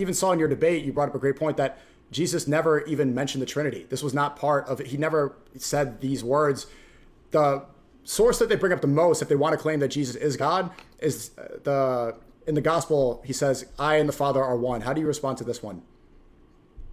even saw in your debate, you brought up a great point that Jesus never even mentioned the Trinity. This was not part of it. He never said these words. The source that they bring up the most, if they want to claim that Jesus is God, is in the gospel, he says, I and the Father are one. How do you respond to this one?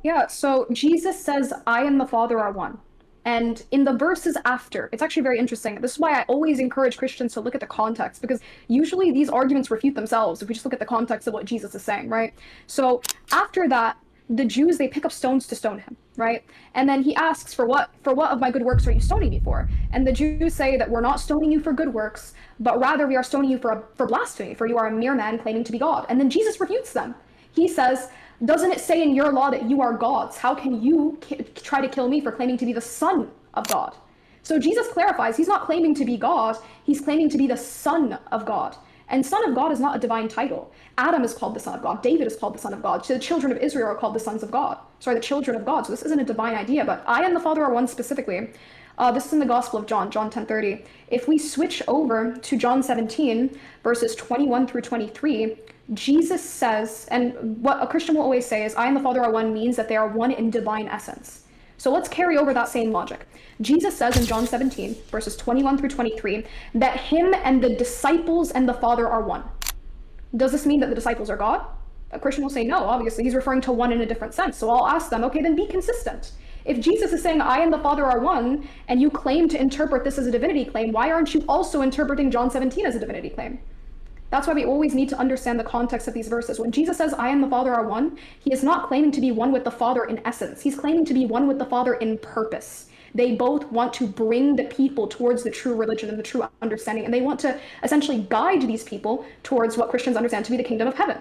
Yeah, so Jesus says, I and the Father are one. And in the verses after, it's actually very interesting. This is why I always encourage Christians to look at the context, because usually these arguments refute themselves if we just look at the context of what Jesus is saying, right? So after that, the Jews, they pick up stones to stone him, right? And then he asks, for what of my good works are you stoning me for? And the Jews say that we're not stoning you for good works, but rather we are stoning you for blasphemy, for you are a mere man claiming to be God. And then Jesus refutes them. He says, doesn't it say in your law that you are gods? How can you try to kill me for claiming to be the Son of God? So Jesus clarifies, he's not claiming to be God, he's claiming to be the Son of God. And Son of God is not a divine title. Adam is called the Son of God. David is called the Son of God. So the children of Israel are called the sons of God. Sorry, the children of God. So this isn't a divine idea, but I and the Father are one specifically. This is in the Gospel of John, John 10:30. If we switch over to John 17, verses 21 through 23, Jesus says, and what a Christian will always say is, I and the Father are one means that they are one in divine essence. So let's carry over that same logic. Jesus says in John 17, verses 21 through 23, that him and the disciples and the Father are one. Does this mean that the disciples are God? A Christian will say no, obviously. He's referring to one in a different sense. So I'll ask them, okay, then be consistent. If Jesus is saying, I and the Father are one, and you claim to interpret this as a divinity claim, why aren't you also interpreting John 17 as a divinity claim? That's why we always need to understand the context of these verses. When Jesus says, I and the Father are one, he is not claiming to be one with the Father in essence. He's claiming to be one with the Father in purpose. They both want to bring the people towards the true religion and the true understanding, and they want to essentially guide these people towards what Christians understand to be the kingdom of heaven.